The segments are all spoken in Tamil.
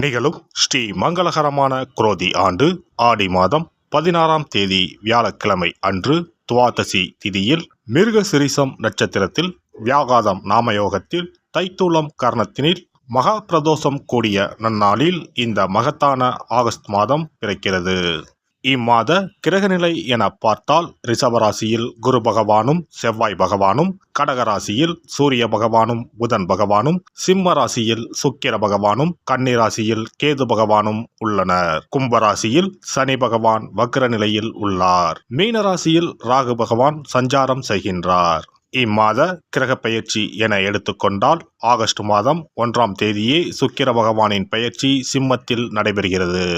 நிகழும் ஸ்ரீ மங்களகரமான குரோதி ஆண்டு ஆடி மாதம் 16ஆம் தேதி வியாழக்கிழமை அன்று துவாதசி திதியில் மிருகசிரிசம் நட்சத்திரத்தில் வியாகாதம் நாமயோகத்தில் தைத்தூலம் கர்ணத்தினில் மகா பிரதோஷம் கூடிய நன்னாளில் இந்த மகத்தான ஆகஸ்ட் மாதம் பிறக்கிறது. இம்மாத கிரகநிலை என பார்த்தால் ரிஷபராசியில் குரு பகவானும் செவ்வாய் பகவானும், கடகராசியில் சூரிய பகவானும் புதன் பகவானும், சிம்ம ராசியில் சுக்கிர பகவானும், கன்னிராசியில் கேது பகவானும் உள்ளனர். கும்பராசியில் சனி பகவான் வக்ர நிலையில் உள்ளார். மீனராசியில் ராகு பகவான் சஞ்சாரம் செய்கின்றார். இம்மாத கிரக பெயர்ச்சி என எடுத்துக்கொண்டால் ஆகஸ்ட் மாதம் 1ஆம் தேதியே சுக்கிர பகவானின் பெயர்ச்சி சிம்மத்தில் நடைபெறுகிறது.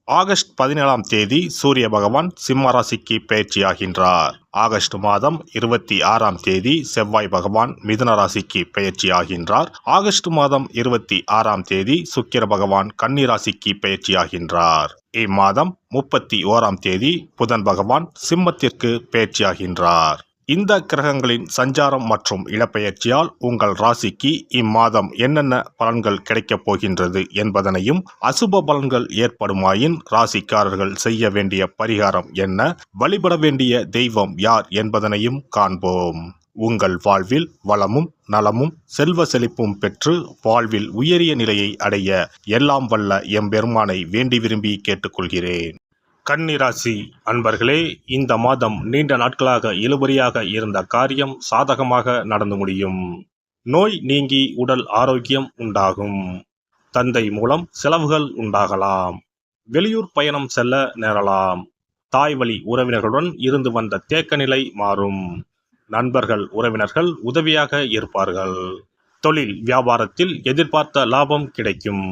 ஆகஸ்ட் 17ஆம் தேதி சூரிய பகவான் சிம்ம ராசிக்கு பெயர்ச்சியாகின்றார். ஆகஸ்ட் மாதம் 26ஆம் தேதி செவ்வாய் பகவான் மிதுன ராசிக்கு பெயர்ச்சியாகின்றார். ஆகஸ்ட் மாதம் 26ஆம் தேதி சுக்கிர பகவான் கன்னி ராசிக்கு பெயர்ச்சியாகின்றார். இம்மாதம் 31ஆம் தேதி புதன் பகவான் சிம்மத்திற்கு பெயர்ச்சியாகின்றார். இந்த கிரகங்களின் சஞ்சாரம் மற்றும் இடப்பெயர்ச்சியால் உங்கள் ராசிக்கு இம்மாதம் என்னென்ன பலன்கள் கிடைக்கப் போகின்றது என்பதனையும், அசுப பலன்கள் ஏற்படுமாயின் ராசிக்காரர்கள் செய்ய வேண்டிய பரிகாரம் என்ன, வழிபட வேண்டிய தெய்வம் யார் என்பதனையும் காண்போம். உங்கள் வாழ்வில் வளமும் நலமும் செல்வ செழிப்பும் பெற்று வாழ்வில் உயரிய நிலையை அடைய எல்லாம் வல்ல எம்பெருமானை வேண்டி விரும்பி கேட்டுக்கொள்கிறேன். கன்னிராசி அன்பர்களே, இந்த மாதம் நீண்ட நாட்களாக இழுபறியாக இருந்த காரியம் சாதகமாக நடந்து முடியும். நோய் நீங்கி உடல் ஆரோக்கியம் உண்டாகும். தந்தை மூலம் செலவுகள் உண்டாகலாம். வெளியூர் பயணம் செல்ல நேரலாம். தாய் வழி உறவினர்களுடன் இருந்து வந்த தேக்க நிலை மாறும். நண்பர்கள் உறவினர்கள் உதவியாக இருப்பார்கள். தொழில் வியாபாரத்தில் எதிர்பார்த்த லாபம் கிடைக்கும்.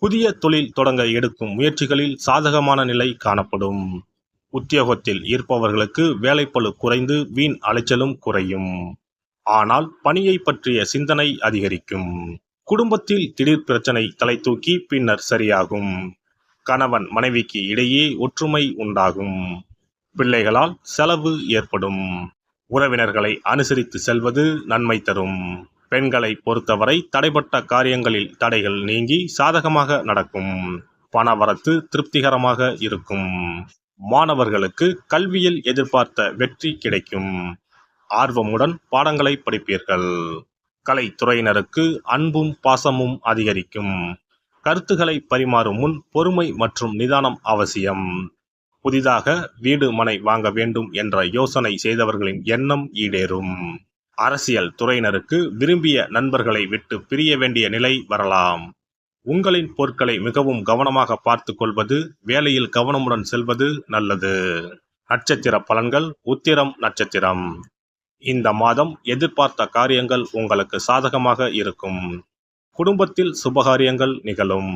புதிய தொழில் தொடங்க எடுக்கும் முயற்சிகளில் சாதகமான நிலை காணப்படும். உத்தியோகத்தில் இருப்பவர்களுக்கு வேலைப்பளு குறைந்து வீண் அலைச்சலும் குறையும். ஆனால் பணியை பற்றிய சிந்தனை அதிகரிக்கும். குடும்பத்தில் திடீர் பிரச்சனை தலை தூக்கி பின்னர் சரியாகும். கணவன் மனைவிக்கு இடையே ஒற்றுமை உண்டாகும். பிள்ளைகளால் செலவு ஏற்படும். உறவினர்களை அனுசரித்து செல்வது நன்மை தரும். பெண்களை பொறுத்தவரை தடைப்பட்ட காரியங்களில் தடைகள் நீங்கி சாதகமாக நடக்கும். பணவரத்து திருப்திகரமாக இருக்கும். மாணவர்களுக்கு கல்வியில் எதிர்பார்த்த வெற்றி கிடைக்கும். ஆர்வமுடன் பாடங்களை படிப்பீர்கள். கலைத்துறையினருக்கு அன்பும் பாசமும் அதிகரிக்கும். கருத்துக்களை பரிமாறும் முன் பொறுமை மற்றும் நிதானம் அவசியம். புதிதாக வீடு மனை வாங்க வேண்டும் என்ற யோசனை செய்தவர்களின் எண்ணம் ஈடேறும். அரசியல் துறையினருக்கு விரும்பிய நண்பர்களை விட்டு பிரிய வேண்டிய நிலை வரலாம். உங்களின் பொருட்களை மிகவும் கவனமாக பார்த்து கொள்வது, வேலையில் கவனமுடன் செல்வது நல்லது. நட்சத்திர பலன்கள். உத்திரம் நட்சத்திரம். இந்த மாதம் எதிர்பார்த்த காரியங்கள் உங்களுக்கு சாதகமாக இருக்கும். குடும்பத்தில் சுபகாரியங்கள் நிகழும்.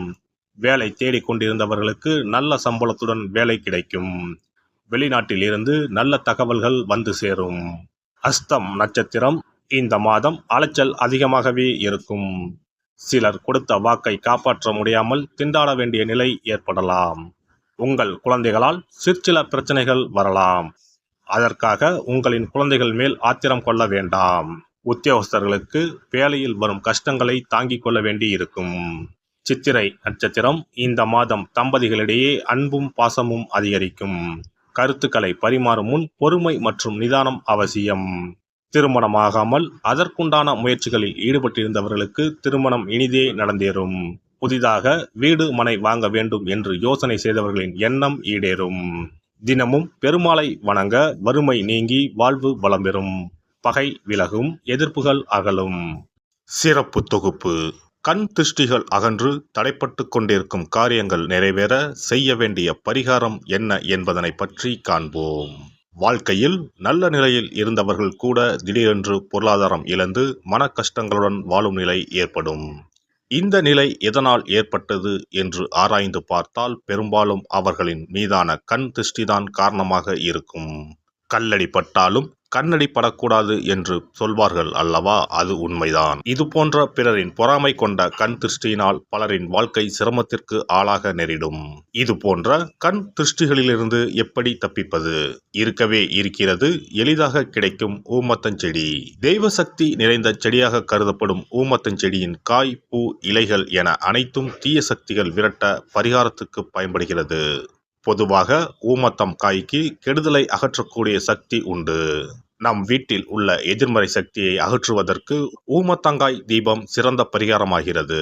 வேலை தேடிக் கொண்டிருந்தவர்களுக்கு நல்ல சம்பளத்துடன் வேலை கிடைக்கும். வெளிநாட்டில் இருந்து நல்ல தகவல்கள் வந்து சேரும். அஸ்தம் நட்சத்திரம். இந்த மாதம் அலைச்சல் அதிகமாகவே இருக்கும். சிலர் கொடுத்த வாக்கை காப்பாற்ற முடியாமல் திண்டாட வேண்டிய நிலை ஏற்படலாம். உங்கள் குழந்தைகளால் சிற்சில பிரச்சனைகள் வரலாம். அதற்காக உங்களின் குழந்தைகள் மேல் ஆத்திரம் கொள்ள வேண்டாம். உத்தியோகஸ்தர்களுக்கு வேலையில் வரும் கஷ்டங்களை தாங்கிக் கொள்ள வேண்டி இருக்கும். சித்திரை நட்சத்திரம். இந்த மாதம் தம்பதிகளிடையே அன்பும் பாசமும் அதிகரிக்கும். கருத்துக்களை பரிமாறும் முன் பொறுமை மற்றும் நிதானம் அவசியம். திருமணமாகாமல் அதற்குண்டான முயற்சிகளில் ஈடுபட்டிருந்தவர்களுக்கு திருமணம் இனிதே நடந்தேறும். புதிதாக வீடு மனை வாங்க வேண்டும் என்று யோசனை செய்தவர்களின் எண்ணம் ஈடேறும். தினமும் பெருமாளை வணங்க வறுமை நீங்கி வாழ்வு வளம் பெறும். பகை விலகும். எதிர்ப்புகள் அகலும். சிறப்பு தொகுப்பு. கண் திருஷ்டிகள் அகன்று தடைப்பட்டு கொண்டிருக்கும் காரியங்கள் நிறைவேற செய்ய வேண்டிய பரிகாரம் என்ன என்பதனை பற்றி காண்போம். வாழ்க்கையில் நல்ல நிலையில் இருந்தவர்கள் கூட திடீரென்று பொருளாதாரம் இழந்து மன கஷ்டங்களுடன் வாழும் நிலை ஏற்படும். இந்த நிலை எதனால் ஏற்பட்டது என்று ஆராய்ந்து பார்த்தால் பெரும்பாலும் அவர்களின் மீதான கண் திருஷ்டிதான் காரணமாக இருக்கும். கல்லடி பட்டாலும் கண்ணடி படக்கூடாது என்று சொல்வார்கள் அல்லவா, அது உண்மைதான். இது போன்ற பிறரின் பொறாமை கொண்ட கண் திருஷ்டியினால் பலரின் வாழ்க்கை சிரமத்திற்கு ஆளாக நேரிடும். இது போன்ற கண் திருஷ்டிகளிலிருந்து எப்படி தப்பிப்பது? இருக்கவே இருக்கிறது எளிதாக கிடைக்கும் ஊமத்தஞ்செடி. தெய்வ சக்தி நிறைந்த செடியாக கருதப்படும் ஊமத்தஞ்செடியின் காய், பூ, இலைகள் என அனைத்தும் தீய சக்திகள் விரட்ட பரிகாரத்துக்கு பயன்படுகிறது. பொதுவாக ஊமத்தம் காய்க்கு கெடுதலை அகற்றக்கூடிய சக்தி உண்டு. நம் வீட்டில் உள்ள எதிர்மறை சக்தியை அகற்றுவதற்கு ஊமத்தங்காய் தீபம் சிறந்த பரிகாரமாகிறது.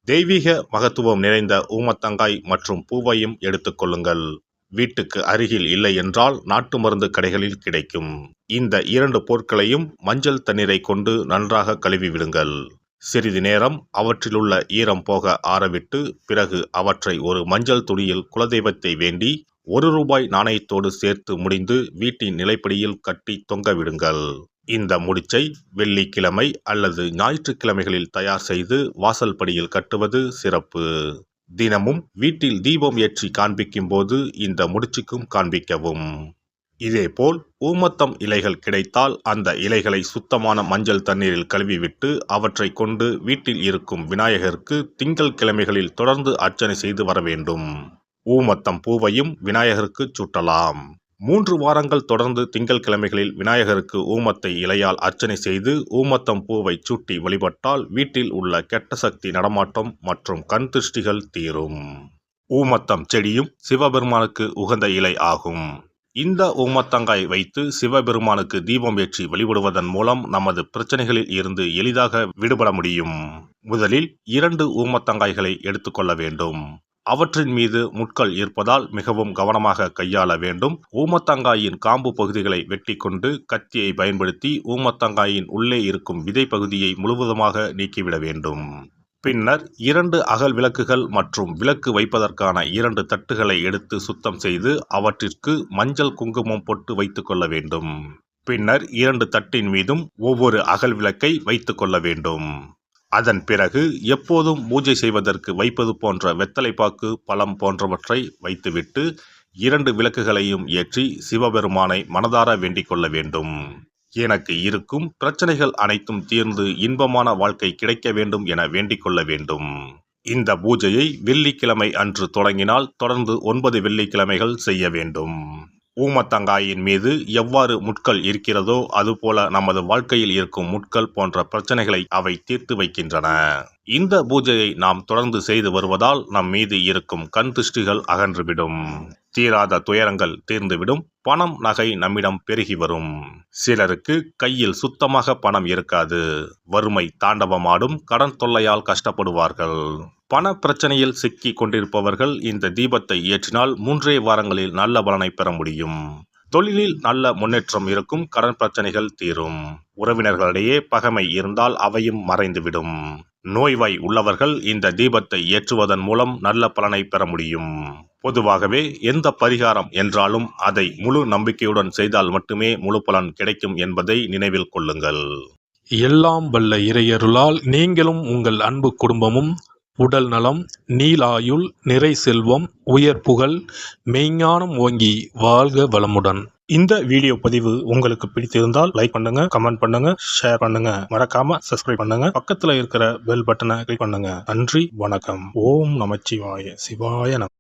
தெய்வீக மகத்துவம் நிறைந்த ஊமத்தங்காய் மற்றும் பூவையும் எடுத்துக்கொள்ளுங்கள். வீட்டுக்கு அருகில் இல்லை என்றால் நாட்டு மருந்து கடைகளில் கிடைக்கும். இந்த 2 பொருட்களையும் மஞ்சள் தண்ணீரை கொண்டு நன்றாக கழுவி விடுங்கள். சிறிது நேரம் அவற்றிலுள்ள ஈரம் போக ஆறவிட்டு பிறகு அவற்றை ஒரு மஞ்சள் துணியில் குலதெய்வத்தை வேண்டி ₹1 நாணயத்தோடு சேர்த்து முடிந்து வீட்டின் நிலைப்படியில் கட்டி தொங்க விடுங்கள். இந்த முடிச்சை வெள்ளிக்கிழமை அல்லது ஞாயிற்றுக்கிழமைகளில் தயார் செய்து வாசல் படியில் கட்டுவது சிறப்பு. தினமும் வீட்டில் தீபம் ஏற்றி காண்பிக்கும் போது இந்த முடிச்சுக்கும் காண்பிக்கவும். இதேபோல் ஊமத்தம் இலைகள் கிடைத்தால் அந்த இலைகளை சுத்தமான மஞ்சள் தண்ணீரில் கழுவிவிட்டு அவற்றை கொண்டு வீட்டில் இருக்கும் விநாயகருக்கு திங்கள் கிழமைகளில் தொடர்ந்து அர்ச்சனை செய்து வர வேண்டும். ஊமத்தம் பூவையும் விநாயகருக்கு சூட்டலாம். 3 வாரங்கள் தொடர்ந்து திங்கள் கிழமைகளில் விநாயகருக்கு ஊமத்தை இலையால் அர்ச்சனை செய்து ஊமத்தம் பூவை சூட்டி வழிபட்டால் வீட்டில் உள்ள கெட்ட சக்தி நடமாட்டம் மற்றும் கண் திருஷ்டிகள் தீரும். ஊமத்தம் செடியும் சிவபெருமானுக்கு உகந்த இலை ஆகும். இந்த ஊமத்தங்காய் வைத்து சிவபெருமானுக்கு தீபம் ஏற்றி வழிபடுவதன் மூலம் நமது பிரச்சனைகளில் இருந்து எளிதாக விடுபட முடியும். முதலில் 2 ஊமத்தங்காய்களை எடுத்துக்கொள்ள வேண்டும். அவற்றின் மீது முட்கள் இருப்பதால் மிகவும் கவனமாக கையாள வேண்டும். ஊமத்தங்காயின் காம்பு பகுதிகளை வெட்டி கொண்டு கத்தியை பயன்படுத்தி ஊமத்தங்காயின் உள்ளே இருக்கும் விதை பகுதியை முழுவதுமாக நீக்கிவிட வேண்டும். பின்னர் 2 அகல் விளக்குகள் மற்றும் விளக்கு வைப்பதற்கான 2 தட்டுகளை எடுத்து சுத்தம் செய்து அவற்றிற்கு மஞ்சள் குங்குமம் போட்டு வைத்துக் கொள்ள வேண்டும். பின்னர் 2 தட்டின் மீதும் ஒவ்வொரு அகல் விளக்கை வைத்துக் கொள்ள வேண்டும். அதன் பிறகு எப்போதும் பூஜை செய்வதற்கு வைப்பது போன்ற வெத்தலைப்பாக்கு, பழம் போன்றவற்றை வைத்துவிட்டு 2 விளக்குகளையும் ஏற்றி சிவபெருமானை மனதார வேண்டிக் கொள்ள வேண்டும். எனக்கு இருக்கும் பிரச்சனைகள் அனைத்தும் தீர்ந்து இன்பமான வாழ்க்கை கிடைக்க வேண்டும் என வேண்டிக் கொள்ள வேண்டும். இந்த பூஜையை வெள்ளிக்கிழமை அன்று தொடங்கினால் தொடர்ந்து 9 வெள்ளிக்கிழமைகள் செய்ய வேண்டும். ஊமத்தங்காயின் மீது எவ்வாறு முட்கள் இருக்கிறதோ அதுபோல நமது வாழ்க்கையில் இருக்கும் முட்கள் போன்ற பிரச்சனைகளை அவை தீர்த்து வைக்கின்றன. இந்த பூஜையை நாம் தொடர்ந்து செய்து வருவதால் நம் மீது இருக்கும் கண் திருஷ்டிகள் அகன்றுவிடும். தீராத துயரங்கள் தீர்ந்துவிடும். பணம், நகை நம்மிடம் பெருகி வரும். சிலருக்கு கையில் சுத்தமாக பணம் இருக்காது. வறுமை தாண்டவமாடும். கடன் தொல்லையால் கஷ்டப்படுவார்கள். பண பிரச்சனையில் சிக்கி கொண்டிருப்பவர்கள் இந்த தீபத்தை ஏற்றினால் 3 வாரங்களில் நல்ல பலனை பெற முடியும். தொழிலில் நல்ல முன்னேற்றம் இருக்கும். கடன் பிரச்சனைகள் தீரும். உறவினர்களிடையே பகைமை இருந்தால் அவையும் மறைந்துவிடும். நோய்வாய் உள்ளவர்கள் இந்த தீபத்தை ஏற்றுவதன் மூலம் நல்ல பலனை பெற முடியும். பொதுவாகவே எந்த பரிகாரம் என்றாலும் அதை முழு நம்பிக்கையுடன் செய்தால் மட்டுமே முழு பலன் கிடைக்கும் என்பதை நினைவில் கொள்ளுங்கள். எல்லாம் வல்ல இறையருளால் நீங்களும் உங்கள் அன்பு குடும்பமும் உடல் நலம், நீலாயுள், நிறை செல்வம், உயர் புகழ், மெய்ஞானம் ஓங்கி வாழ்க வளமுடன். இந்த வீடியோ பதிவு உங்களுக்கு பிடித்திருந்தால் லைக் பண்ணுங்க, கமெண்ட் பண்ணுங்க, ஷேர் பண்ணுங்க. மறக்காம சப்ஸ்கிரைப் பண்ணுங்க. பக்கத்துல இருக்கிற பெல் பட்டனை கிளிக் பண்ணுங்க. நன்றி, வணக்கம். ஓம் நமச்சிவாய. சிவாய நம.